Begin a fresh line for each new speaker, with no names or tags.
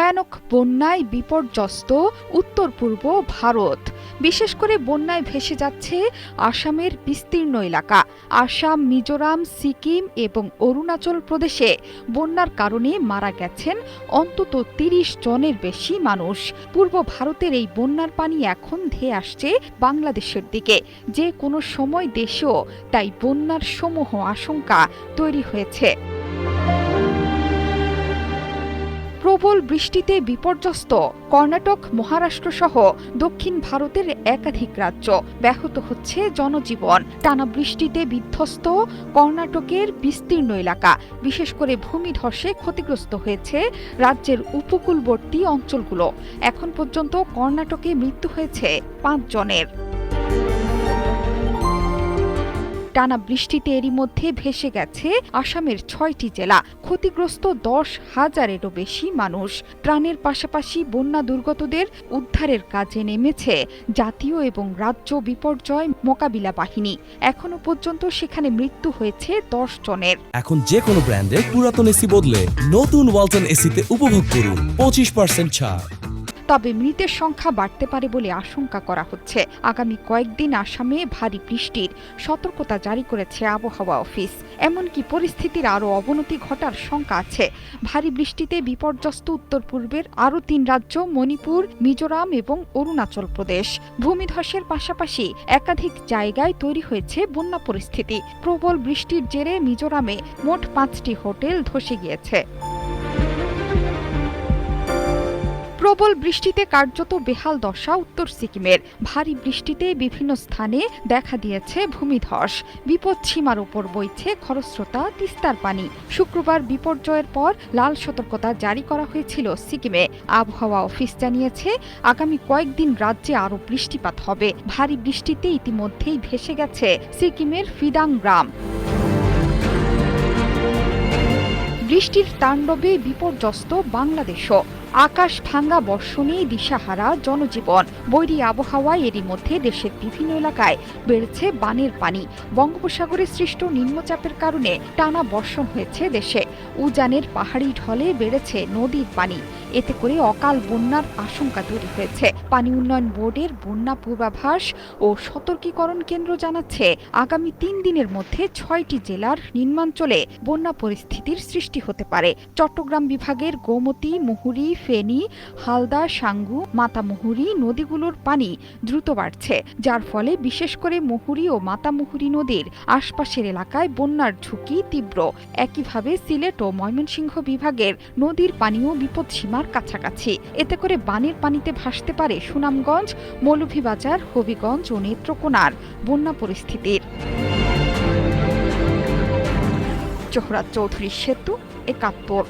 ভয়ানক বন্যায় বিপর্যস্ত উত্তর পূর্ব ভারত। বিশেষ করে বন্যায় ভেসে যাচ্ছে আসামের বিস্তীর্ণ এলাকা। আসাম, মিজোরাম, সিকিম এবং অরুণাচল প্রদেশে বন্যার কারণে মারা গেছেন অন্তত ৩০ জনের বেশি মানুষ। পূর্ব ভারতের এই বন্যার পানি এখন ধেয়ে আসছে বাংলাদেশের দিকে। যে কোনো সময় দেশেও তাই বন্যার সমূহ আশঙ্কা তৈরি হয়েছে। প্রবল বৃষ্টিতে বিপর্যস্ত কর্ণাটক, মহারাষ্ট্র সহ দক্ষিণ ভারতের একাধিক রাজ্য। ব্যাহত হচ্ছে জনজীবন। টানা বৃষ্টিতে বিধ্বস্ত কর্ণাটকের বিস্তীর্ণ এলাকা। বিশেষ করে ভূমিধসে ক্ষতিগ্রস্ত হয়েছে রাজ্যের উপকূলবর্তী অঞ্চলগুলো। এখন পর্যন্ত কর্ণাটকে মৃত্যু হয়েছে ৫ জনের। টানা বৃষ্টিতে এরই মধ্যে ভেসে গেছে আসামের ৬টি জেলা। ক্ষতিগ্রস্ত ১০,০০০-এরও বেশি মানুষ। ত্রাণের পাশাপাশি বন্যা দুর্গতদের উদ্ধারের কাজে নেমেছে জাতীয় এবং রাজ্য বিপর্যয় মোকাবিলা বাহিনী। এখনো পর্যন্ত সেখানে মৃত্যু হয়েছে ১০ জনের।
এখন যে কোনো ব্র্যান্ডের পুরাতন এসি বদলে নতুন ওয়ালটন এসিতে উপভোগ করুন ২৫% ছাড়।
তবে মৃতের সংখ্যা বাড়তে পারে বলে আশঙ্কা করা হচ্ছে। আগামী কয়েকদিন আসামে ভারী বৃষ্টির সতর্কতা জারি করেছে আবহাওয়া অফিস। এমনকি পরিস্থিতির আরও অবনতি ঘটার শঙ্কা আছে। ভারী বৃষ্টিতে বিপর্যস্ত উত্তর পূর্বের আরও ৩ রাজ্য মণিপুর, মিজোরাম এবং অরুণাচল প্রদেশ। ভূমিধসের পাশাপাশি একাধিক জায়গায় তৈরি হয়েছে বন্যা পরিস্থিতি। প্রবল বৃষ্টির জেরে মিজোরামে মোট ৫টি হোটেল ধসে গিয়েছে। প্রবল বৃষ্টিতে কার্যত বেহাল দশা উত্তর সিকিমের। ভারী বৃষ্টিতে বিভিন্ন স্থানে দেখা দিয়েছে ভূমিধস। বিপদসীমার ওপর বইছে খরস্রোতা তিস্তার পানি। শুক্রবার বিপর্যয়ের পর লাল সতর্কতা জারি করা হয়েছিল সিকিমে। আবহাওয়া অফিস জানিয়েছে আগামী কয়েকদিন রাজ্যে আরও বৃষ্টিপাত হবে। ভারী বৃষ্টিতে ইতিমধ্যেই ভেসে গেছে সিকিমের ফিদাং গ্রাম। বৃষ্টির তাণ্ডবে বিপর্যস্ত বাংলাদেশও। আকাশ ভাঙ্গা বর্ষণে দিশাহারা জনজীবন। বৈরী আবহাওয়ায় এরই মধ্যে দেশের বিভিন্ন এলাকায় বেড়েছে বানের পানি। বঙ্গোপসাগরে সৃষ্ট নিম্নচাপের কারণে টানা বর্ষণ হয়েছে দেশে। উজানের পাহাড়ি ঢলে বেড়েছে নদীর পানি। এতে করে অকাল বন্যার আশঙ্কা তৈরি হয়েছে। পানি উন্নয়ন বোর্ডের বন্যা পূর্বাভাস ও সতর্কীকরণ কেন্দ্র জানাচ্ছে আগামী ৩ দিনের মধ্যে ৬টি জেলার নিম্নাঞ্চলে বন্যা পরিস্থিতির সৃষ্টি হতে পারে। চট্টগ্রাম বিভাগের গোমতী, মুহুরী, ফেনী, হালদা, সাঙ্গু, মাতামুহুরী নদীগুলোর পানি দ্রুত বাড়ছে, যার ফলে বিশেষ করে মুহুরী ও মাতামুহুরী নদীর আশপাশের এলাকায় বন্যার ঝুঁকি তীব্র। একইভাবে সিলেট ও ময়মনসিংহ বিভাগের নদীর পানিও বিপদসীমার কাছাকাছি। এতে করে বানের পানিতে ভাসতে পারে সুনামগঞ্জ, মৌলভীবাজার, হবিগঞ্জ ও নেত্রকোনার বন্যা পরিস্থিতির। জোহরা চৌধুরী সেতু, ৭১।